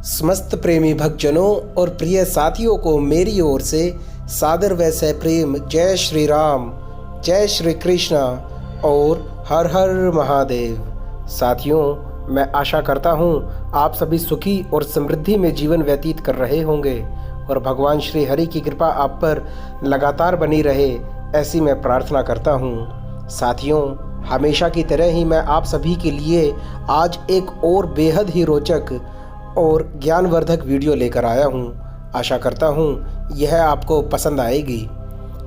समस्त प्रेमी भक्तजनों और प्रिय साथियों को मेरी ओर से सादर व प्रेम जय श्री राम, जय श्री कृष्णा और हर हर महादेव। साथियों, मैं आशा करता हूँ आप सभी सुखी और समृद्धि में जीवन व्यतीत कर रहे होंगे और भगवान श्री हरि की कृपा आप पर लगातार बनी रहे, ऐसी मैं प्रार्थना करता हूँ। साथियों, हमेशा की तरह ही मैं आप सभी के लिए आज एक और बेहद ही रोचक और ज्ञानवर्धक वीडियो लेकर आया हूँ। आशा करता हूँ यह आपको पसंद आएगी।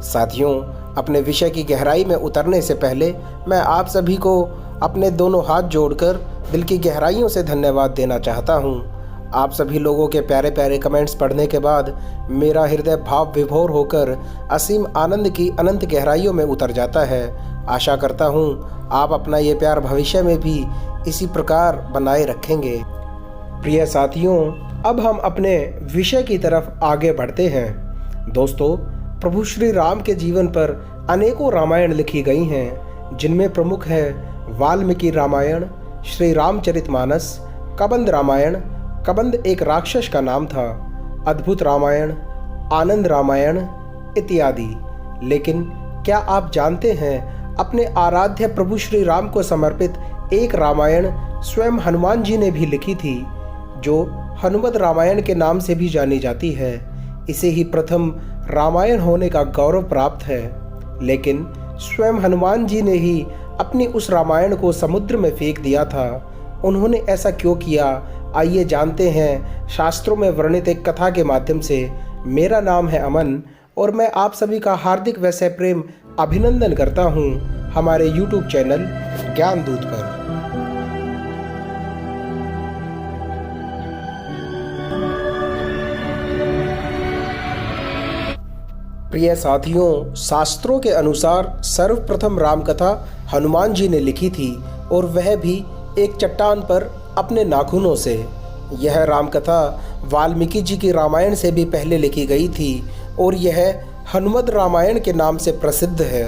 साथियों, अपने विषय की गहराई में उतरने से पहले मैं आप सभी को अपने दोनों हाथ जोड़कर दिल की गहराइयों से धन्यवाद देना चाहता हूँ। आप सभी लोगों के प्यारे प्यारे कमेंट्स पढ़ने के बाद मेरा हृदय भाव विभोर होकर असीम आनंद की अनंत गहराइयों में उतर जाता है। आशा करता हूँ आप अपना ये प्यार भविष्य में भी इसी प्रकार बनाए रखेंगे। प्रिय साथियों, अब हम अपने विषय की तरफ आगे बढ़ते हैं। दोस्तों, प्रभु श्री राम के जीवन पर अनेकों रामायण लिखी गई हैं, जिनमें प्रमुख है वाल्मीकि रामायण, श्री रामचरितमानस, कबंद रामायण। कबंद एक राक्षस का नाम था, अद्भुत रामायण, आनंद रामायण इत्यादि। लेकिन क्या आप जानते हैं, अपने आराध्य प्रभु श्री राम को समर्पित एक रामायण स्वयं हनुमान जी ने भी लिखी थी, जो हनुमत रामायण के नाम से भी जानी जाती है। इसे ही प्रथम रामायण होने का गौरव प्राप्त है। लेकिन स्वयं हनुमान जी ने ही अपनी उस रामायण को समुद्र में फेंक दिया था। उन्होंने ऐसा क्यों किया, आइए जानते हैं शास्त्रों में वर्णित एक कथा के माध्यम से। मेरा नाम है अमन और मैं आप सभी का हार्दिक व सप्रेम अभिनंदन करता हूँ हमारे YouTube चैनल ज्ञानदूत पर। प्रिय साथियों, शास्त्रों के अनुसार सर्वप्रथम रामकथा हनुमान जी ने लिखी थी और वह भी एक चट्टान पर अपने नाखूनों से। यह रामकथा वाल्मीकि जी की रामायण से भी पहले लिखी गई थी और यह हनुमत रामायण के नाम से प्रसिद्ध है।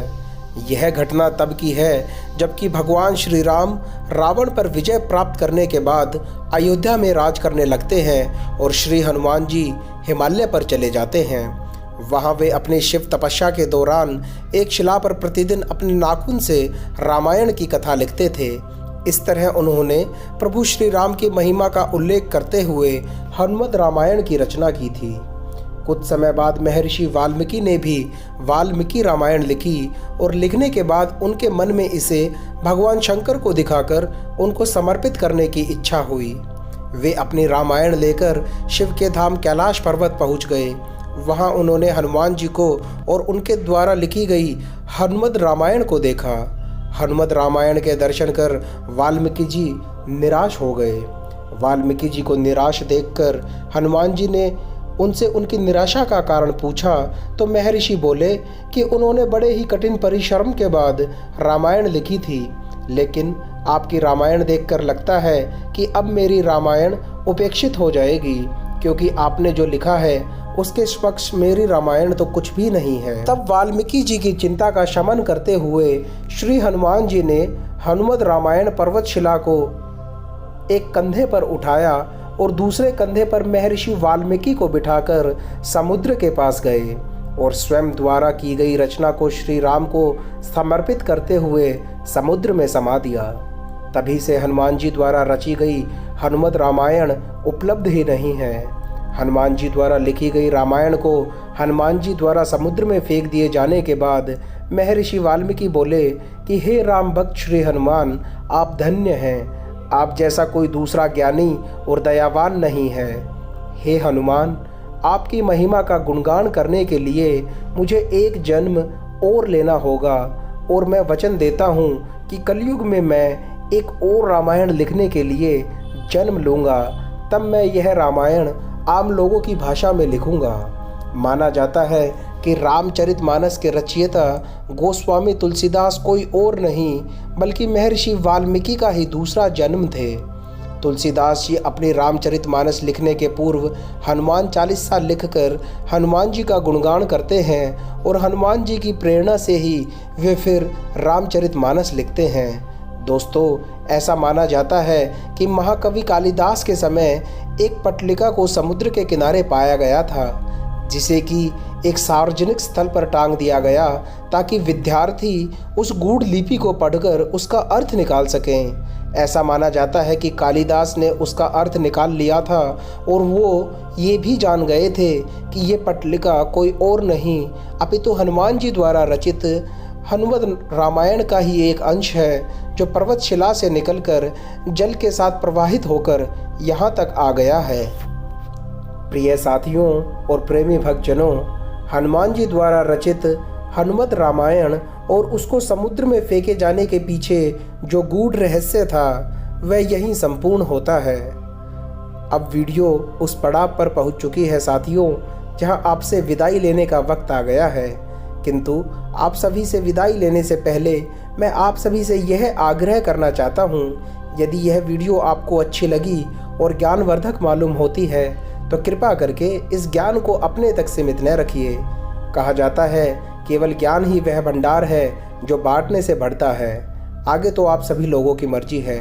यह घटना तब की है जबकि भगवान श्री राम रावण पर विजय प्राप्त करने के बाद अयोध्या में राज करने लगते हैं और श्री हनुमान जी हिमालय पर चले जाते हैं। वहाँ वे अपनी शिव तपस्या के दौरान एक शिला पर प्रतिदिन अपने नाखून से रामायण की कथा लिखते थे। इस तरह उन्होंने प्रभु श्री राम की महिमा का उल्लेख करते हुए हनुमत रामायण की रचना की थी। कुछ समय बाद महर्षि वाल्मीकि ने भी वाल्मीकि रामायण लिखी और लिखने के बाद उनके मन में इसे भगवान शंकर को दिखाकर उनको समर्पित करने की इच्छा हुई। वे अपनी रामायण लेकर शिव के धाम कैलाश पर्वत पहुँच गए। वहाँ उन्होंने हनुमान जी को और उनके द्वारा लिखी गई हनुमत रामायण को देखा। हनुमत रामायण के दर्शन कर वाल्मीकि जी निराश हो गए। वाल्मीकि जी को निराश देखकर हनुमान जी ने उनसे उनकी निराशा का कारण पूछा तो महर्षि बोले कि उन्होंने बड़े ही कठिन परिश्रम के बाद रामायण लिखी थी, लेकिन आपकी रामायण देखकर लगता है कि अब मेरी रामायण उपेक्षित हो जाएगी, क्योंकि आपने जो लिखा है उसके पक्ष मेरी रामायण तो कुछ भी नहीं है। तब वाल्मीकि जी की चिंता का शमन करते हुए श्री हनुमान जी ने हनुमत रामायण पर्वतशिला को एक कंधे पर उठाया और दूसरे कंधे पर महर्षि वाल्मीकि को बिठाकर समुद्र के पास गए और स्वयं द्वारा की गई रचना को श्री राम को समर्पित करते हुए समुद्र में समा दिया। तभी से हनुमान जी द्वारा रची गई हनुमत रामायण उपलब्ध ही नहीं है। हनुमान जी द्वारा लिखी गई रामायण को हनुमान जी द्वारा समुद्र में फेंक दिए जाने के बाद महर्षि वाल्मीकि बोले कि हे राम भक्त श्री हनुमान, आप धन्य हैं। आप जैसा कोई दूसरा ज्ञानी और दयावान नहीं है। हे हनुमान, आपकी महिमा का गुणगान करने के लिए मुझे एक जन्म और लेना होगा और मैं वचन देता हूँ कि कलयुग में मैं एक और रामायण लिखने के लिए जन्म लूँगा। तब मैं यह रामायण आम लोगों की भाषा में लिखूंगा। माना जाता है कि रामचरितमानस के रचयिता गोस्वामी तुलसीदास कोई और नहीं बल्कि महर्षि वाल्मीकि का ही दूसरा जन्म थे। तुलसीदास जी अपनी रामचरितमानस लिखने के पूर्व हनुमान चालीसा लिखकर हनुमान जी का गुणगान करते हैं और हनुमान जी की प्रेरणा से ही वे फिर रामचरितमानस लिखते हैं। दोस्तों, ऐसा माना जाता है कि महाकवि कालिदास के समय एक पट्टिका को समुद्र के किनारे पाया गया था, जिसे कि एक सार्वजनिक स्थल पर टांग दिया गया ताकि विद्यार्थी उस गूढ़ लिपि को पढ़कर उसका अर्थ निकाल सकें। ऐसा माना जाता है कि कालिदास ने उसका अर्थ निकाल लिया था और वो ये भी जान गए थे कि ये पट्टिका कोई और नहीं अपितु हनुमान जी द्वारा रचित हनुमत रामायण का ही एक अंश है, जो पर्वतशिला से निकलकर जल के साथ प्रवाहित होकर यहाँ तक आ गया है। प्रिय साथियों और प्रेमी भक्तजनों, हनुमान जी द्वारा रचित हनुमत रामायण और उसको समुद्र में फेंके जाने के पीछे जो गूढ़ रहस्य था वह यहीं संपूर्ण होता है। अब वीडियो उस पड़ाव पर पहुंच चुकी है साथियों, जहां आपसे विदाई लेने का वक्त आ गया है। किंतु आप सभी से विदाई लेने से पहले मैं आप सभी से यह आग्रह करना चाहता हूं, यदि यह वीडियो आपको अच्छी लगी और ज्ञानवर्धक मालूम होती है तो कृपा करके इस ज्ञान को अपने तक सीमित न रखिए। कहा जाता है केवल ज्ञान ही वह भंडार है जो बांटने से बढ़ता है। आगे तो आप सभी लोगों की मर्जी है।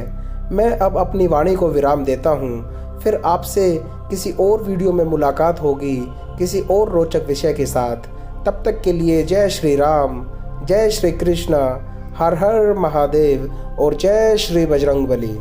मैं अब अपनी वाणी को विराम देता हूँ। फिर आपसे किसी और वीडियो में मुलाकात होगी किसी और रोचक विषय के साथ। तब तक के लिए जय श्री राम, जय श्री कृष्ण, हर हर महादेव और जय श्री बजरंगबली।